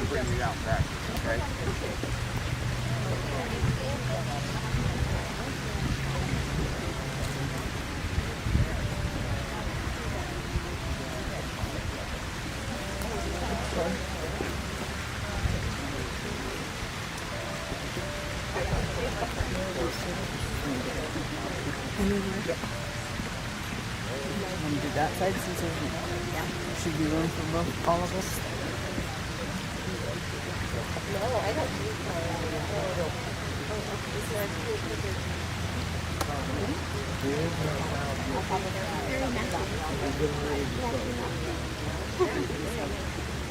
Bring you out back, okay? Want to do that side since there should be room for both, all of us?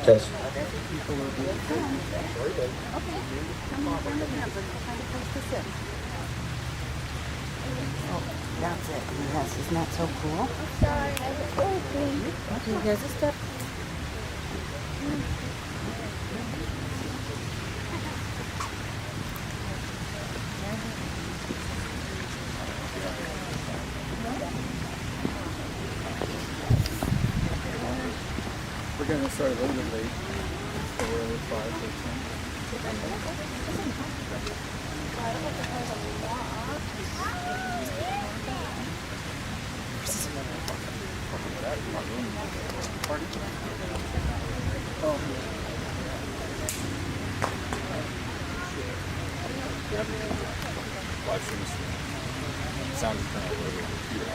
Test. Oh, that's it. Yes, isn't that so cool? Okay, there's a step. We're going to start a little bit late, so we're at 5%. Live stream is sound is kind of over the computer.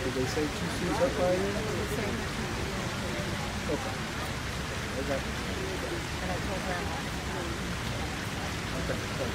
Did they say 2 seats up by you? Okay. Okay. Okay.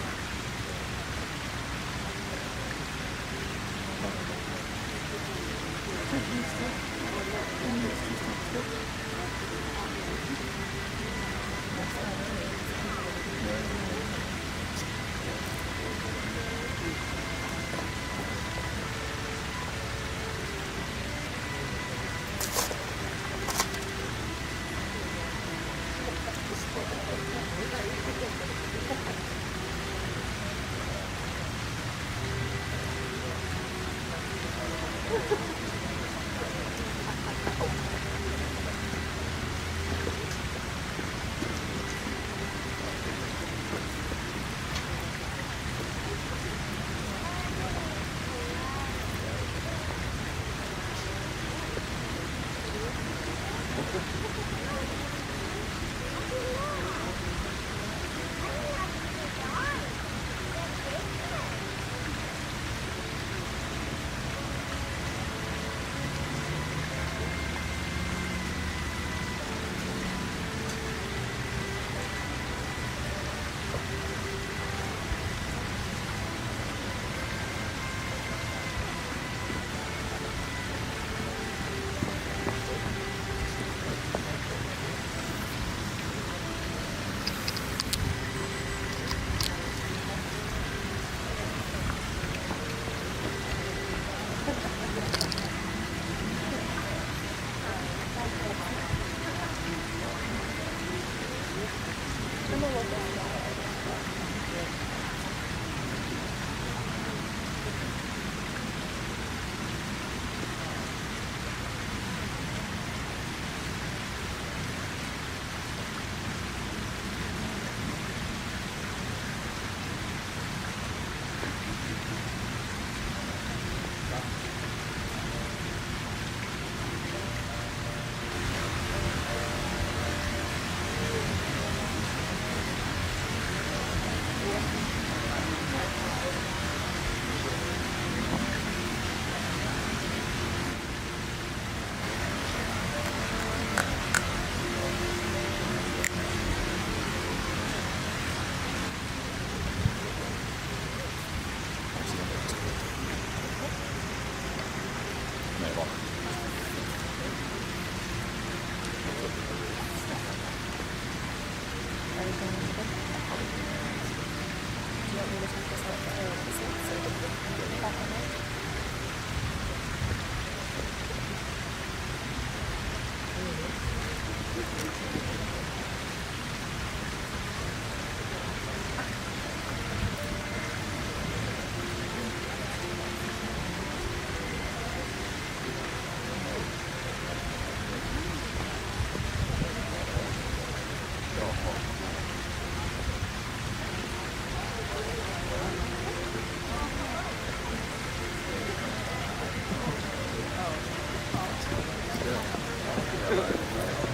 me to take this off the air so we can get it back on it.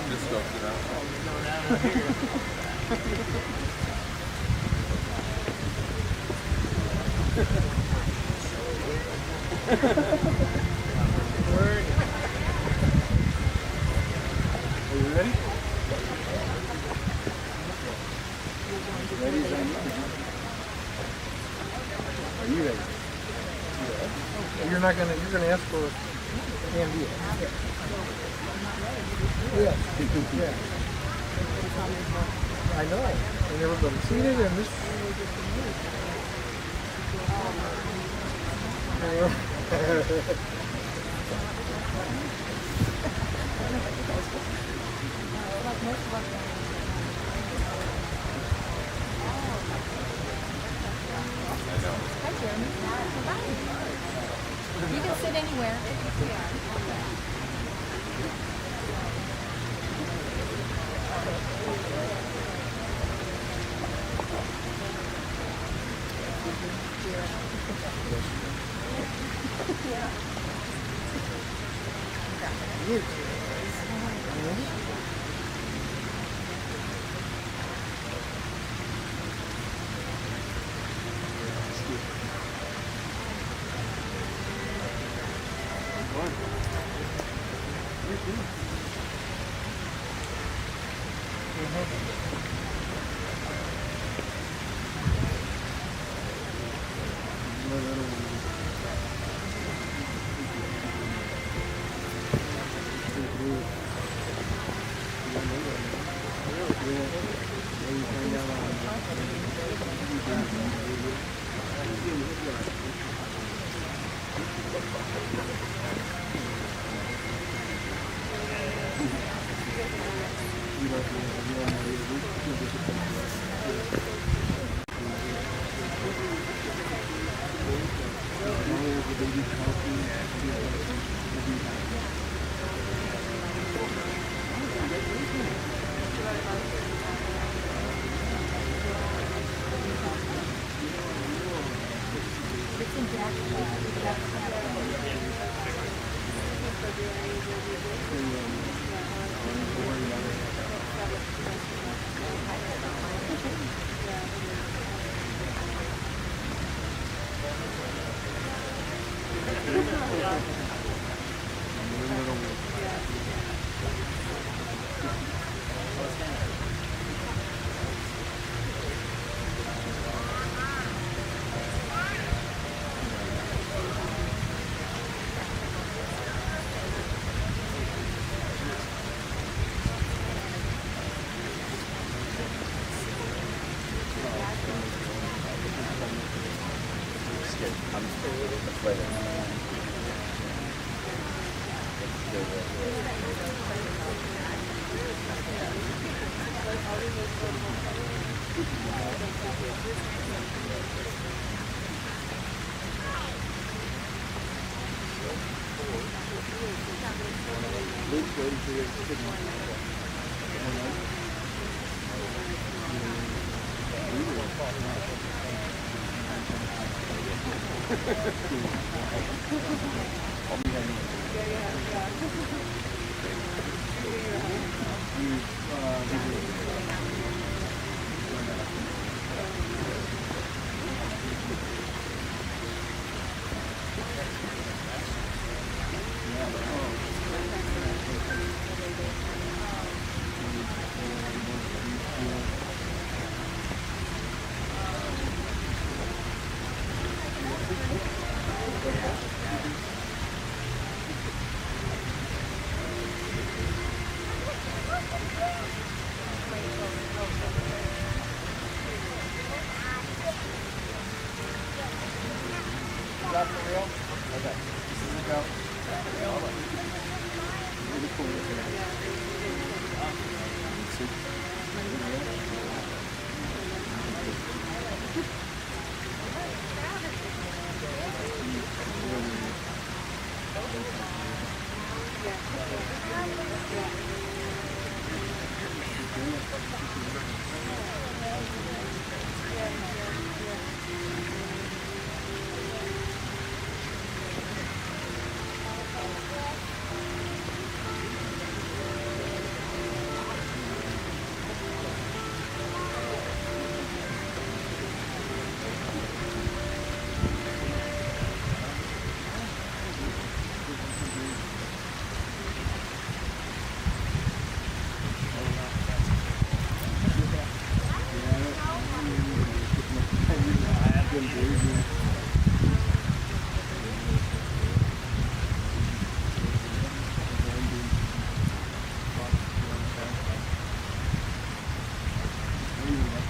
Just stuff it out. Are you ready? Ready, Zane? Are you ready? You're not gonna. You're gonna ask for Andy. Yeah. Yeah. I know. And everybody's seated, and this. Hi, Jeremy. Hi. You can sit anywhere.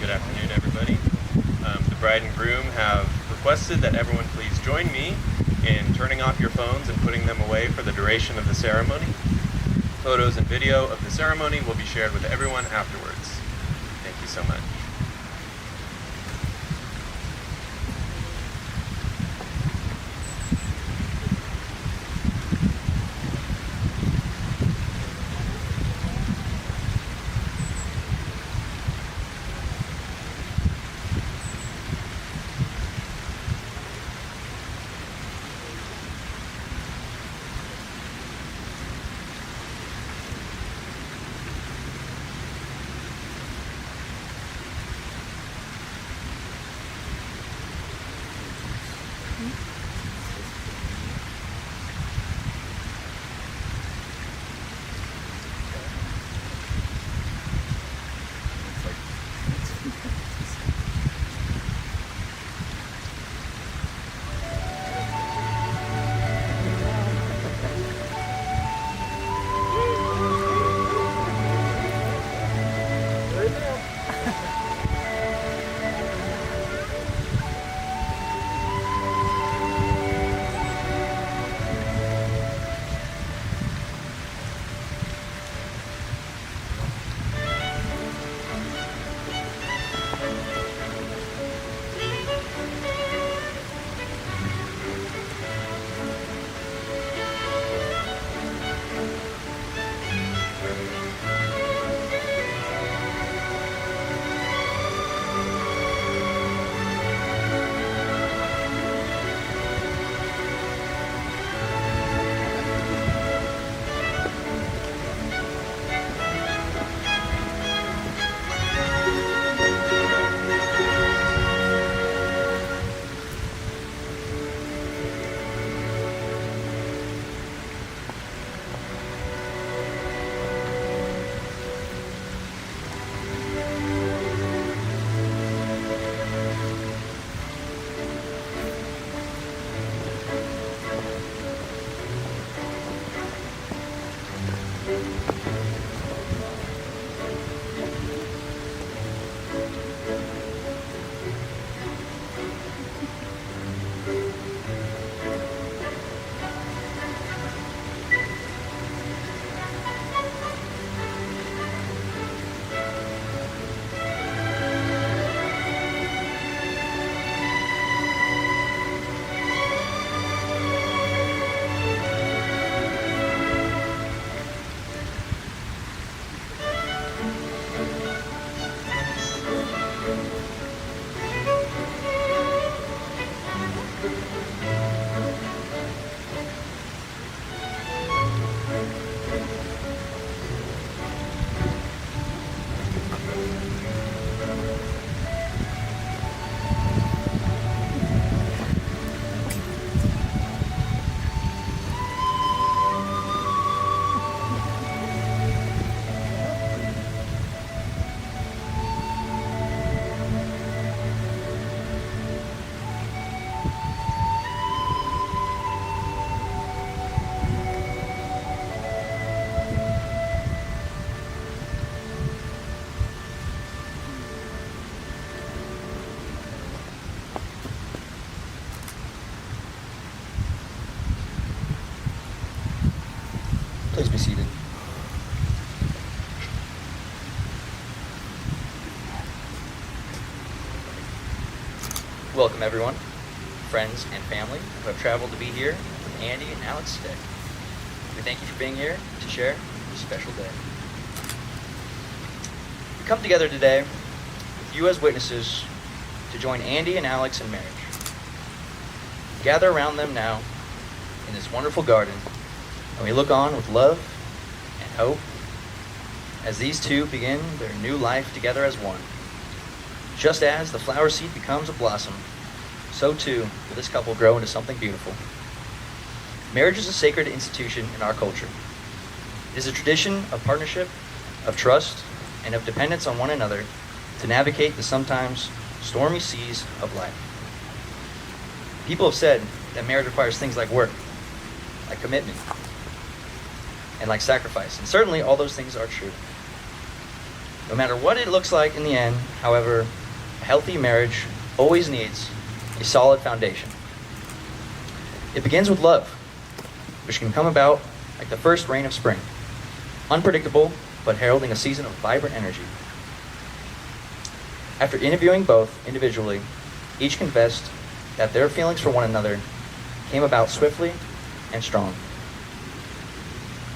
Good afternoon, everybody. The bride and groom have requested that everyone please join me in turning off your phones and putting them away for the duration of the ceremony. Photos and video of the ceremony will be shared with everyone afterwards. Thank you so much. Please be seated. Welcome everyone, friends and family who have traveled to be here with Andy and Alex today. We thank you for being here to share this special day. We come together today with you as witnesses to join Andy and Alex in marriage. Gather around them now in this wonderful garden, and we look on with love and hope as these two begin their new life together as one. Just as the flower seed becomes a blossom, so too will this couple grow into something beautiful. Marriage is a sacred institution in our culture. It is a tradition of partnership, of trust, and of dependence on one another to navigate the sometimes stormy seas of life. People have said that marriage requires things like work, like commitment, and like sacrifice, and certainly all those things are true. No matter what it looks like in the end, however, a healthy marriage always needs a solid foundation. It begins with love, which can come about like the first rain of spring, unpredictable but heralding a season of vibrant energy. After interviewing both individually, each confessed that their feelings for one another came about swiftly and strong.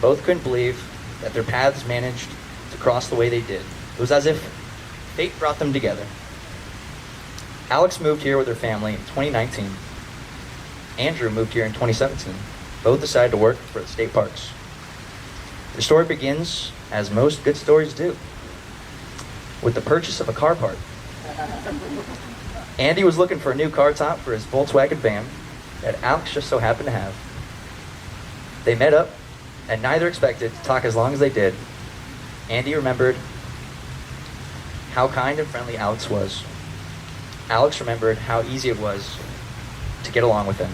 Both couldn't believe that their paths managed to cross the way they did. It was as if fate brought them together. Alex moved here with her family in 2019. Andrew moved here in 2017. Both decided to work for the state parks. The story begins, as most good stories do, with the purchase of a car part. Andy was looking for a new car top for his Volkswagen van that Alex just so happened to have. They met up, and neither expected to talk as long as they did. Andy remembered how kind and friendly Alex was. Alex remembered how easy it was to get along with him.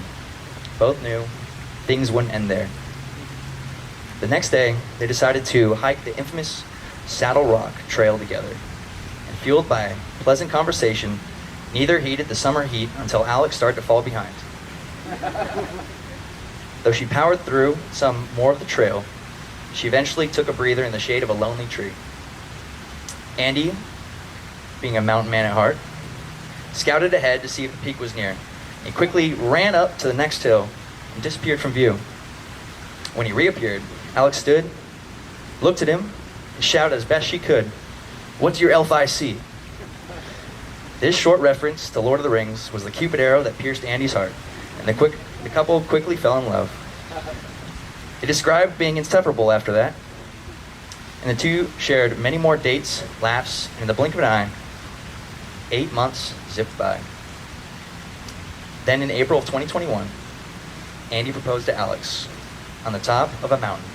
Both knew things wouldn't end there. The next day, they decided to hike the infamous Saddle Rock Trail together. And fueled by pleasant conversation, neither heeded the summer heat until Alex started to fall behind. Though she powered through some more of the trail, she eventually took a breather in the shade of a lonely tree. Andy, being a mountain man at heart, scouted ahead to see if the peak was near. He quickly ran up to the next hill and disappeared from view. When he reappeared, Alex stood, looked at him, and shouted as best she could, "What's your LFIC?" This short reference to Lord of the Rings was the Cupid arrow that pierced Andy's heart, and the couple quickly fell in love. They described being inseparable after that, and the two shared many more dates, laughs, and in the blink of an eye, 8 months zipped by. Then in April of 2021, Andy proposed to Alex on the top of a mountain.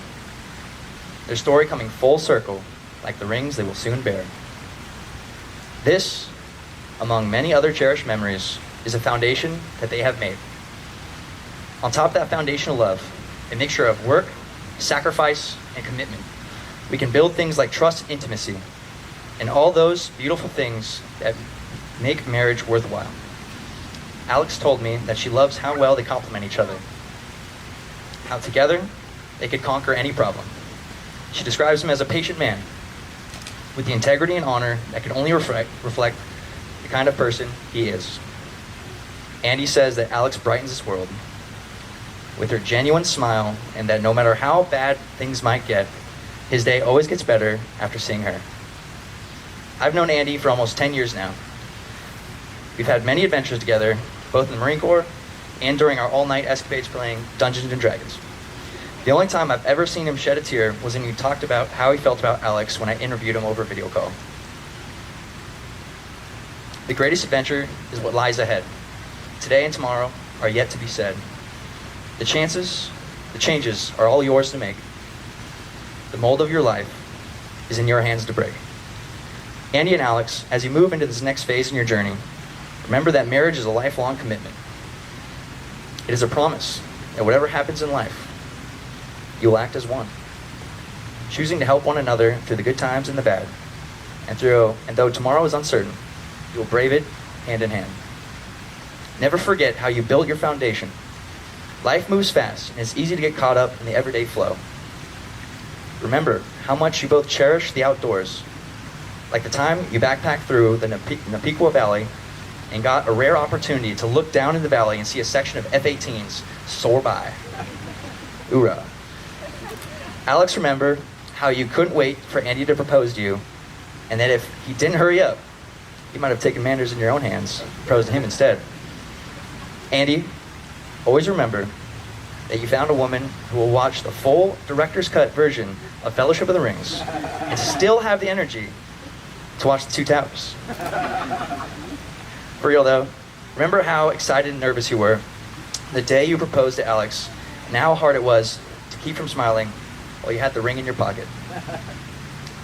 Their story coming full circle, like the rings they will soon bear. This, among many other cherished memories, is a foundation that they have made. On top of that foundation of love, a mixture of work, sacrifice, and commitment, we can build things like trust and intimacy, and all those beautiful things that make marriage worthwhile. Alex told me that she loves how well they complement each other, how together they could conquer any problem. She describes him as a patient man with the integrity and honor that can only reflect the kind of person he is. Andy says that Alex brightens his world with her genuine smile, and that no matter how bad things might get, his day always gets better after seeing her. I've known Andy for almost 10 years now. We've had many adventures together, both in the Marine Corps and during our all-night escapades playing Dungeons & Dragons. The only time I've ever seen him shed a tear was when he talked about how he felt about Alex when I interviewed him over a video call. The greatest adventure is what lies ahead. Today and tomorrow are yet to be said. The changes are all yours to make. The mold of your life is in your hands to break. Andy and Alex, as you move into this next phase in your journey, remember that marriage is a lifelong commitment. It is a promise that whatever happens in life, you will act as one, choosing to help one another through the good times and the bad. And though tomorrow is uncertain, you will brave it hand in hand. Never forget how you built your foundation. Life moves fast, and it's easy to get caught up in the everyday flow. Remember how much you both cherish the outdoors, like the time you backpacked through the Napiqua Valley and got a rare opportunity to look down in the valley and see a section of F-18s soar by. Hoorah. Alex, remember how you couldn't wait for Andy to propose to you, and that if he didn't hurry up, you might have taken matters in your own hands, proposed to him instead. Andy, always remember that you found a woman who will watch the full director's cut version of Fellowship of the Rings and still have the energy to watch the Two Towers. For real though, remember how excited and nervous you were the day you proposed to Alex, and how hard it was to keep from smiling while you had the ring in your pocket.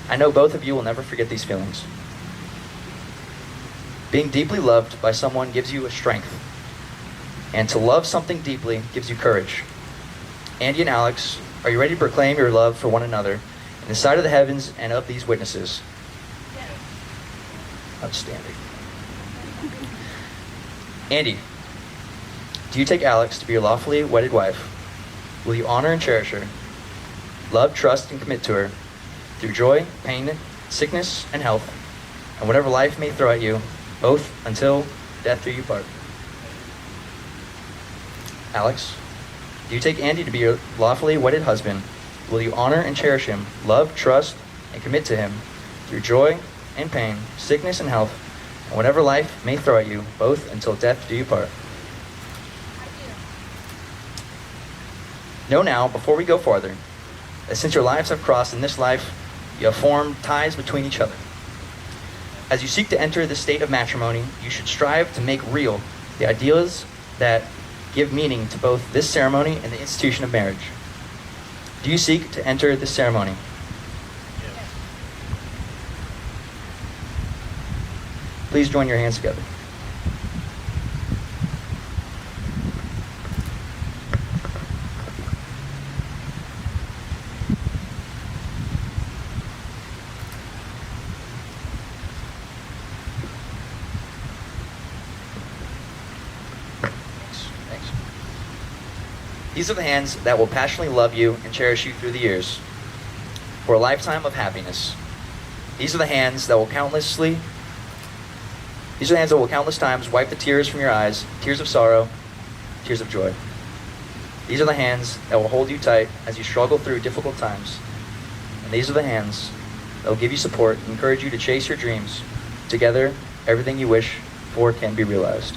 I know both of you will never forget these feelings. Being deeply loved by someone gives you a strength, and to love something deeply gives you courage. Andy and Alex, are you ready to proclaim your love for one another in the sight of the heavens and of these witnesses? Outstanding. Andy, do you take Alex to be your lawfully wedded wife? Will you honor and cherish her, love, trust, and commit to her through joy, pain, sickness, and health, and whatever life may throw at you, both until death do you part? Alex, do you take Andy to be your lawfully wedded husband? Will you honor and cherish him, love, trust, and commit to him through joy and pain, sickness and health, and whatever life may throw at you, both until death do you part? Know now, before we go farther, that since your lives have crossed in this life, you have formed ties between each other. As you seek to enter the state of matrimony, you should strive to make real the ideas that give meaning to both this ceremony and the institution of marriage. Do you seek to enter this ceremony? Yes. Please join your hands together. Thanks. These are the hands that will passionately love you and cherish you through the years for a lifetime of happiness. These are the hands that will countless times wipe the tears from your eyes, tears of sorrow, tears of joy. These are the hands that will hold you tight as you struggle through difficult times. And these are the hands that will give you support and encourage you to chase your dreams. Together, everything you wish for can be realized.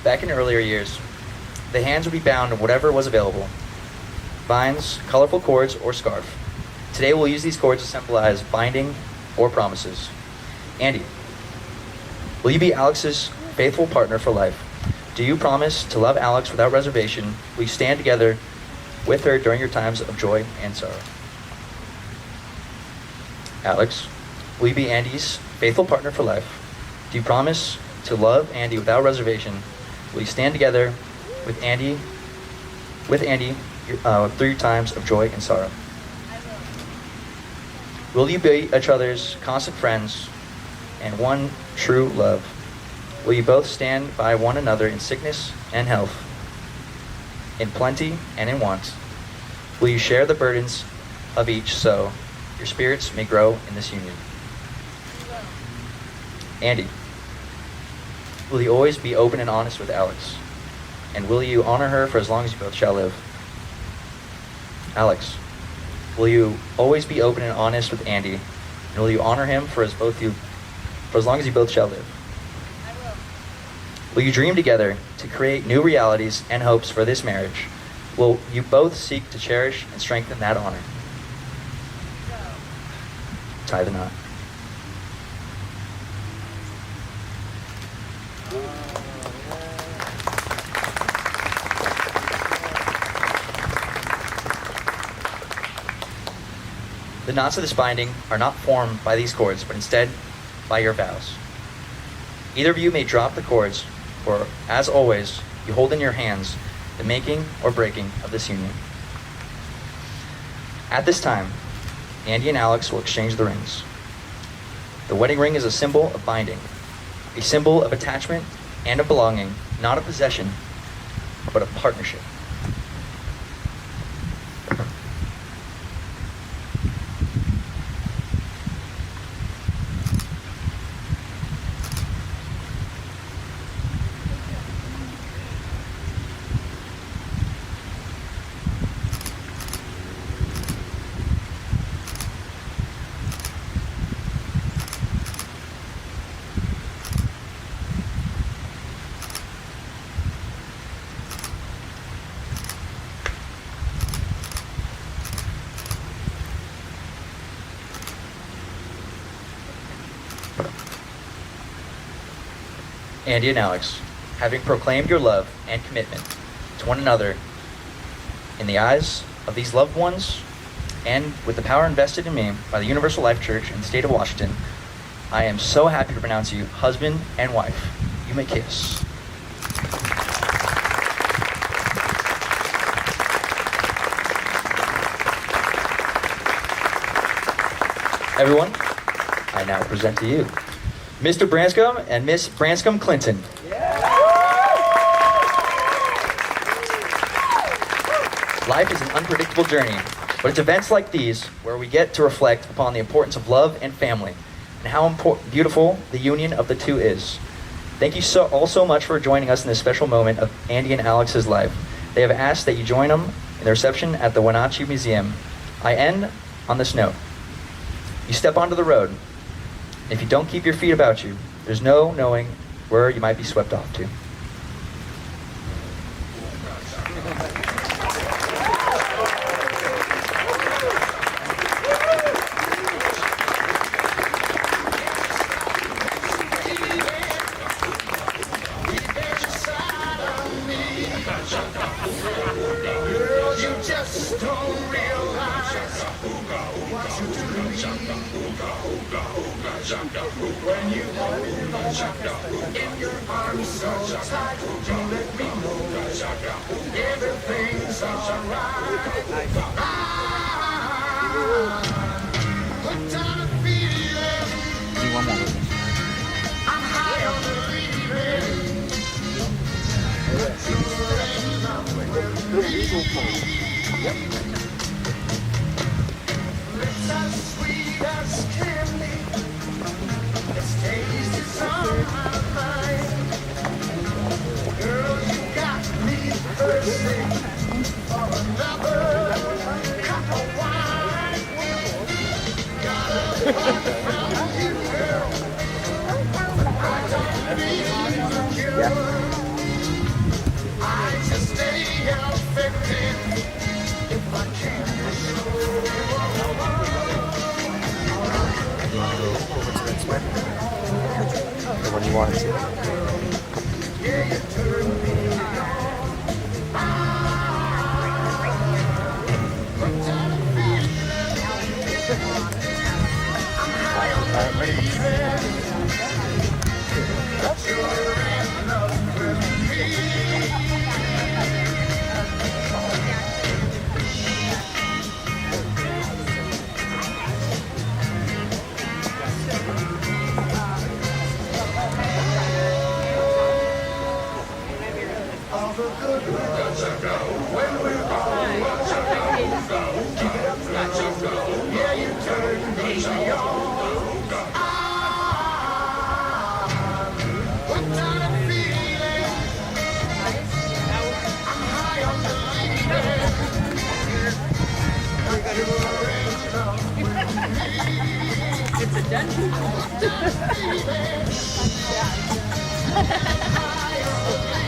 Back in earlier years, the hands would be bound in whatever was available: vines, colorful cords, or scarf. Today we'll use these cords to symbolize binding or promises. Andy, will you be Alex's faithful partner for life? Do you promise to love Alex without reservation? Will you stand together with her during your times of joy and sorrow? Alex, will you be Andy's faithful partner for life? Do you promise to love Andy without reservation? Will you stand together with Andy through your times of joy and sorrow? Will you be each other's constant friends and one true love? Will you both stand by one another in sickness and health, in plenty and in want? Will you share the burdens of each so your spirits may grow in this union? Andy, will you always be open and honest with Alex? And will you honor her for as long as you both shall live? Alex, will you always be open and honest with Andy? And will you honor him for as long as you both shall live? I will. Will you dream together to create new realities and hopes for this marriage? Will you both seek to cherish and strengthen that honor? Tie the knot. The knots of this binding are not formed by these cords, but instead by your vows. Either of you may drop the cords, for as always, you hold in your hands the making or breaking of this union. At this time, Andy and Alex will exchange the rings. The wedding ring is a symbol of binding, a symbol of attachment and of belonging, not of possession, but of partnership. Andy and Alex, having proclaimed your love and commitment to one another in the eyes of these loved ones and with the power invested in me by the Universal Life Church in the state of Washington, I am so happy to pronounce you husband and wife. You may kiss. Everyone, I now present to you Mr. Branscombe and Miss Branscombe Clinton. Life is an unpredictable journey, but it's events like these where we get to reflect upon the importance of love and family and how beautiful the union of the two is. Thank you all so much for joining us in this special moment of Andy and Alex's life. They have asked that you join them in the reception at the Wenatchee Museum. I end on this note. You step onto the road. If you don't keep your feet about you, there's no knowing where you might be swept off to. When you hold me in your arms so tight, you let me know everything's alright. Hooked on a feeling, I'm high on believing you're in love with me. It's as sweet as candy. This taste is on my mind. Girl, you got me thirsty for another cup of wine. Gotta find from you, girl. I don't need a cure. I just stay affected if I can't be sure. The one you wanted to. Yeah, you turned me on. Hooked on a feeling. I'm high on believing that you're in love with me. Yeah, you turned me on. Hooked on a feeling. I'm high on believing that you're in love with me. It's a dungeon. High on believing.